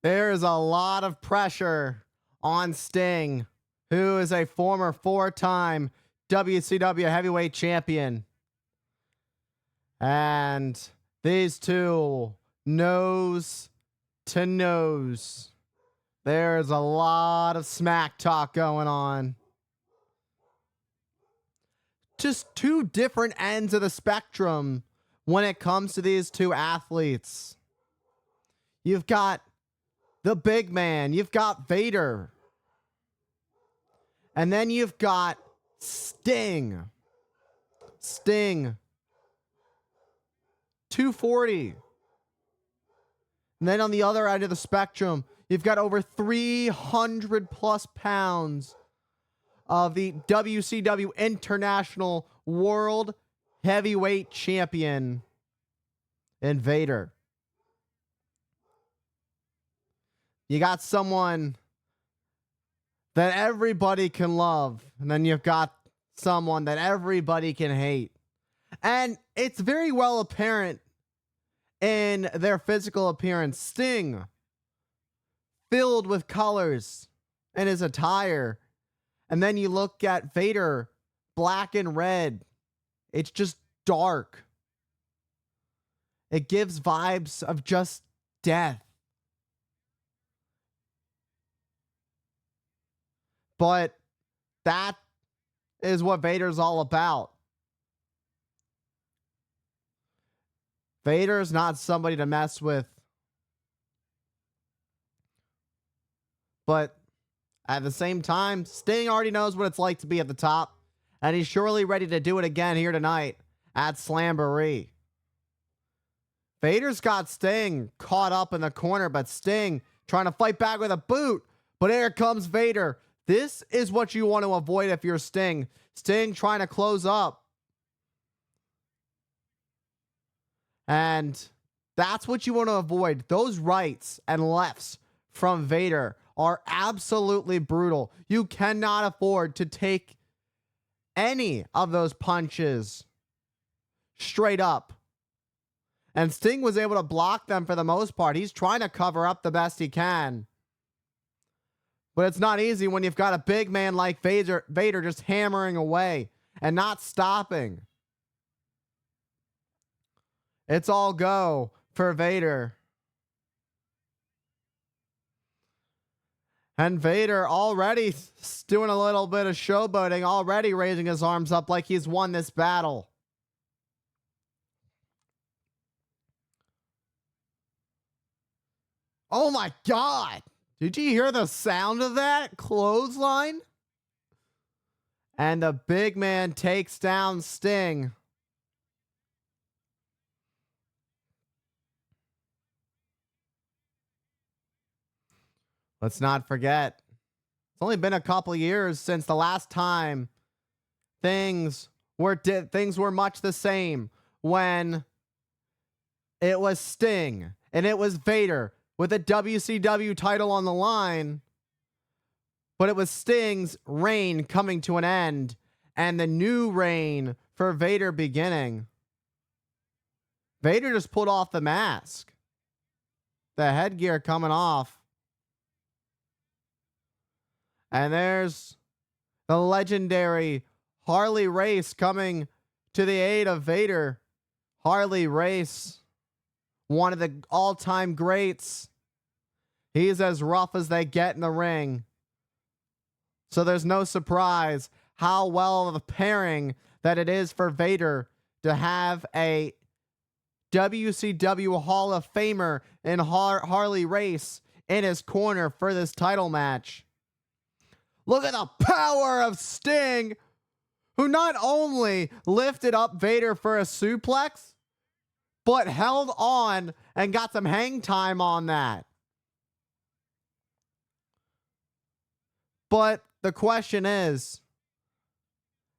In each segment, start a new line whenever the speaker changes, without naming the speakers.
There is a lot of pressure on Sting, who is a former 4-time WCW heavyweight champion. And these two, nose to nose. There's a lot of smack talk going on. Just two different ends of the spectrum when it comes to these two athletes. You've got the big man. You've got Vader. And then you've got Sting. Sting. 240. And then on the other end of the spectrum, you've got over 300 plus pounds of the WCW International World Heavyweight Champion in Vader. You got someone that everybody can love, and then you've got someone that everybody can hate. And it's very well apparent in their physical appearance. Sting, filled with colors in his attire. And then you look at Vader, black and red. It's just dark. It gives vibes of just death. But that is what Vader's all about. Vader's not somebody to mess with. But at the same time, Sting already knows what it's like to be at the top. And he's surely ready to do it again here tonight at Slamboree. Vader's got Sting caught up in the corner, but Sting trying to fight back with a boot. But here comes Vader. This is what you want to avoid if you're Sting. Sting trying to close up. And that's what you want to avoid. Those rights and lefts from Vader are absolutely brutal. You cannot afford to take any of those punches straight up. And Sting was able to block them for the most part. He's trying to cover up the best he can. But it's not easy when you've got a big man like Vader just hammering away and not stopping. It's all go for Vader. And Vader already doing a little bit of showboating, already raising his arms up like he's won this battle. Oh my God. Did you hear the sound of that clothesline? And the big man takes down Sting. Let's not forget, it's only been a couple years since the last time things were much the same, when it was Sting and it was Vader with a WCW title on the line, but it was Sting's reign coming to an end and the new reign for Vader beginning. Vader just pulled off the mask, the headgear coming off. And there's the legendary Harley Race coming to the aid of Vader. Harley Race, one of the all-time greats. He's as rough as they get in the ring. So there's no surprise how well of a pairing that it is for Vader to have a WCW Hall of Famer in Harley Race in his corner for this title match. Look at the power of Sting, who not only lifted up Vader for a suplex, but held on and got some hang time on that. But the question is,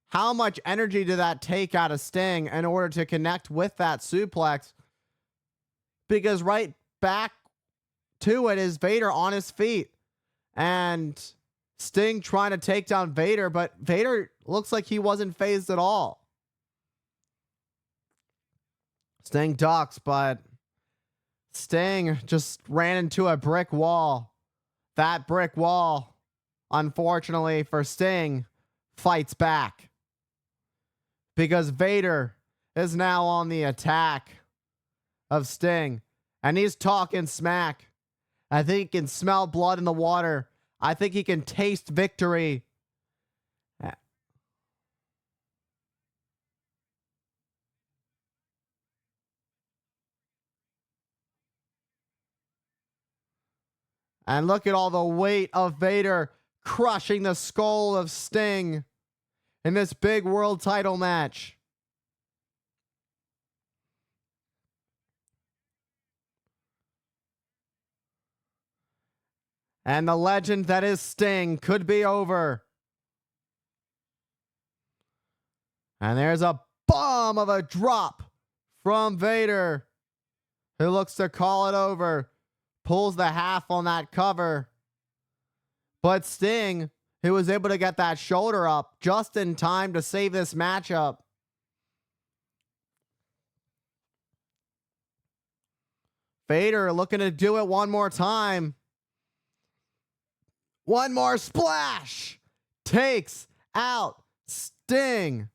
how much energy did that take out of Sting in order to connect with that suplex? Because right back to it is Vader on his feet. And Sting trying to take down Vader, but Vader looks like he wasn't phased at all. Sting ducks, but Sting just ran into a brick wall. That brick wall, unfortunately for Sting, fights back. Because Vader is now on the attack of Sting. And he's talking smack. I think he can smell blood in the water. I think he can taste victory. And look at all the weight of Vader crushing the skull of Sting in this big world title match. And the legend that is Sting could be over. And there's a bomb of a drop from Vader, who looks to call it over. Pulls the half on that cover. But Sting, who was able to get that shoulder up just in time to save this matchup. Vader looking to do it one more time. One more splash. Takes out Sting.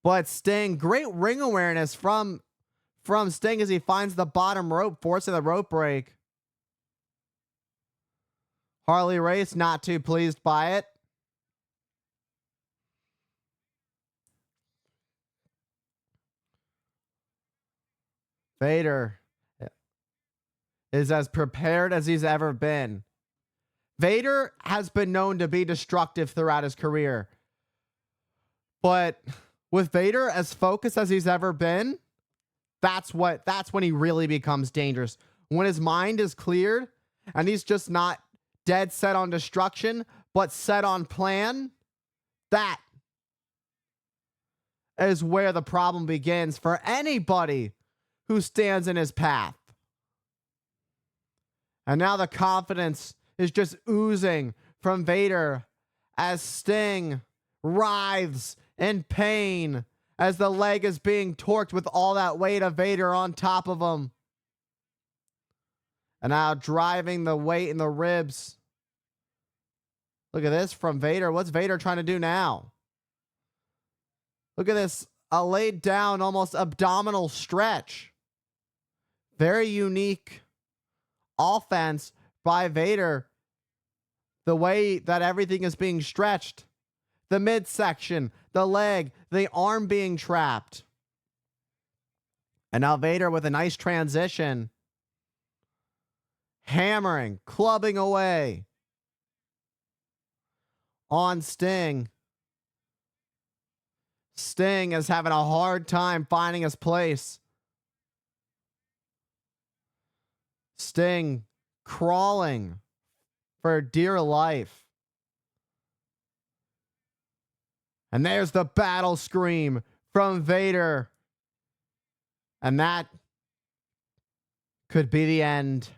But Sting, great ring awareness from Sting as he finds the bottom rope, forcing the rope break. Harley Race not too pleased by it. Vader is as prepared as he's ever been. Vader has been known to be destructive throughout his career. But with Vader as focused as he's ever been, that's when he really becomes dangerous. When his mind is cleared and he's just not dead set on destruction, but set on plan, that is where the problem begins for anybody who stands in his path. And now the confidence is just oozing from Vader as Sting writhes in pain as the leg is being torqued with all that weight of Vader on top of him. And now driving the weight in the ribs. Look at this from Vader. What's Vader trying to do now? Look at this. A laid down, almost abdominal stretch. Very unique offense by Vader. The way that everything is being stretched. The midsection, the leg, the arm being trapped. And now Vader with a nice transition. Hammering, clubbing away on Sting. Sting is having a hard time finding his place. Sting crawling for dear life. And there's the battle scream from Vader. And that could be the end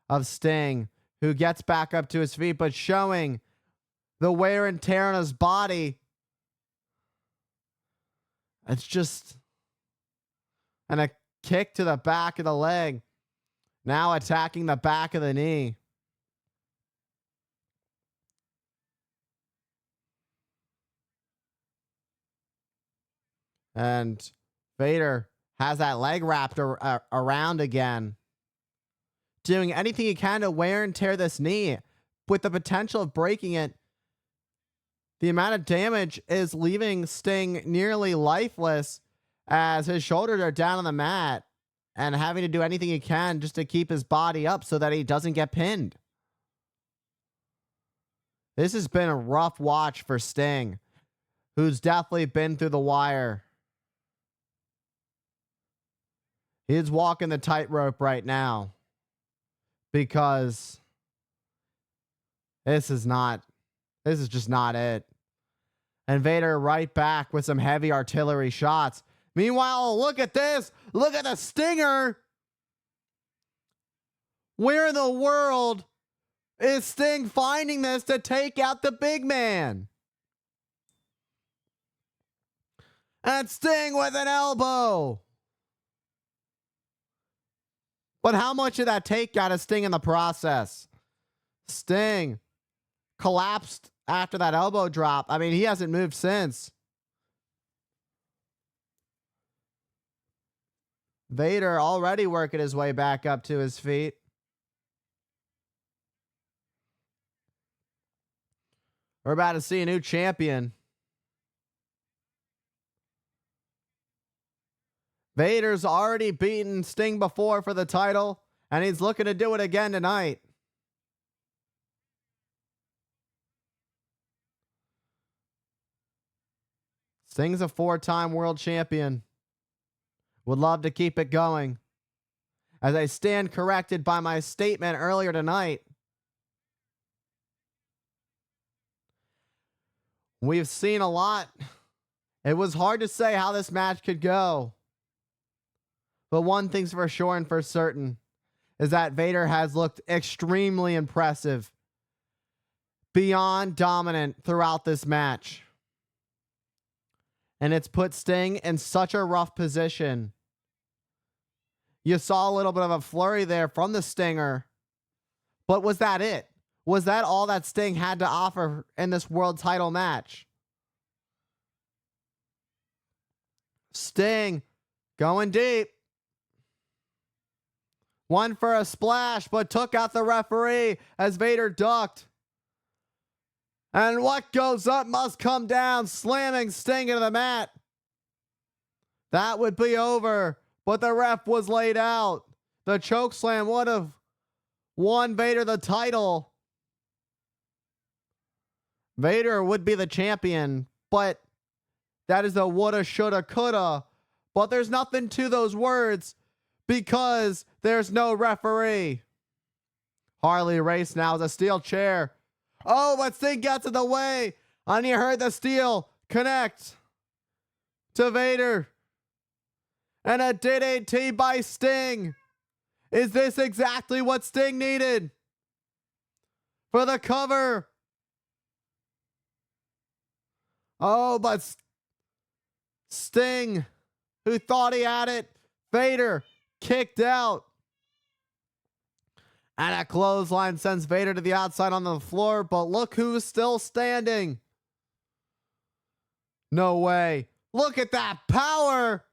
of Sting, who gets back up to his feet, but showing the wear and tear on his body. It's just... And a kick to the back of the leg. Now attacking the back of the knee. And Vader has that leg wrapped around again. Doing anything he can to wear and tear this knee with the potential of breaking it. The amount of damage is leaving Sting nearly lifeless as his shoulders are down on the mat and having to do anything he can just to keep his body up so that he doesn't get pinned. This has been a rough watch for Sting, who's definitely been through the wire. He's walking the tightrope right now because this is just not it. And Vader right back with some heavy artillery shots. Meanwhile, look at this. Look at the stinger. Where in the world is Sting finding this to take out the big man? And Sting with an elbow. But how much of that take got a Sting in the process? Sting collapsed after that elbow drop. I mean, he hasn't moved since. Vader already working his way back up to his feet. We're about to see a new champion. Vader's already beaten Sting before for the title, and he's looking to do it again tonight. Sting's a 4-time world champion. Would love to keep it going. As I stand corrected by my statement earlier tonight, we've seen a lot. It was hard to say how this match could go. But one thing's for sure and for certain is that Vader has looked extremely impressive, beyond dominant throughout this match. And it's put Sting in such a rough position. You saw a little bit of a flurry there from the Stinger. But was that it? Was that all that Sting had to offer in this world title match? Sting going deep. One for a splash, but took out the referee as Vader ducked. And what goes up must come down, slamming Sting into the mat. That would be over, but the ref was laid out. The choke slam would have won Vader the title. Vader would be the champion, but that is a woulda, shoulda, coulda. But there's nothing to those words because there's no referee. Harley Race now is a steel chair. Oh, but Sting gets in the way. And you heard the steel connect to Vader. And a DDT by Sting. Is this exactly what Sting needed for the cover? Oh, but Sting, who thought he had it, Vader kicked out. And a clothesline sends Vader to the outside on the floor, but look who's still standing. No way. Look at that power.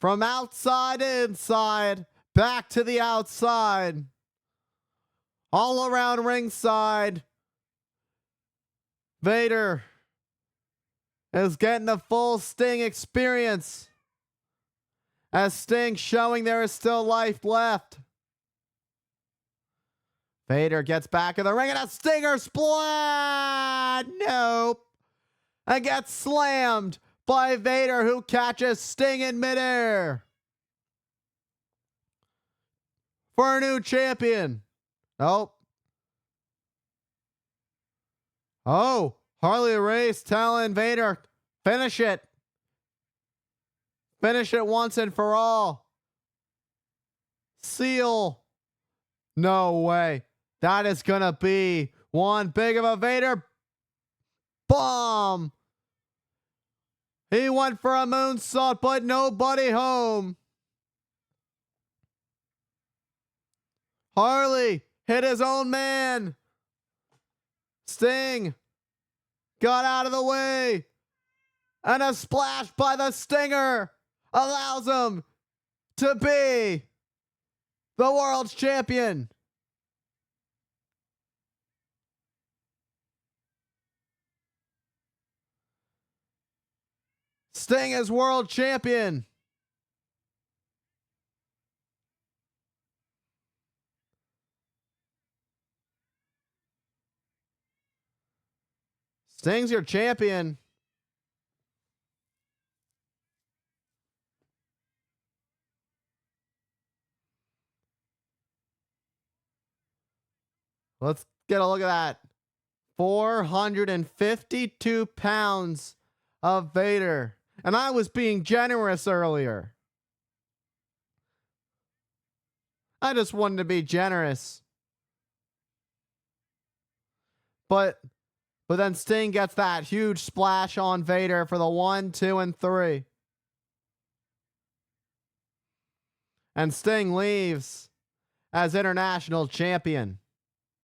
From outside to inside, back to the outside. All around ringside. Vader is getting the full Sting experience. As Sting showing there is still life left. Vader gets back in the ring and a Stinger splat. Nope. And gets slammed by Vader, who catches Sting in midair. For a new champion. Nope. Oh, Harley Race telling Vader, finish it. Finish it once and for all. Seal. No way. That is going to be one big of a Vader bomb. He went for a moonsault, but nobody home. Harley hit his own man. Sting got out of the way. And a splash by the Stinger allows him to be the world's champion. Sting is world champion. Sting's your champion. Let's get a look at that. 452 pounds of Vader. And I was being generous earlier. I just wanted to be generous. But then Sting gets that huge splash on Vader for the 1, 2, and 3. And Sting leaves as international champion.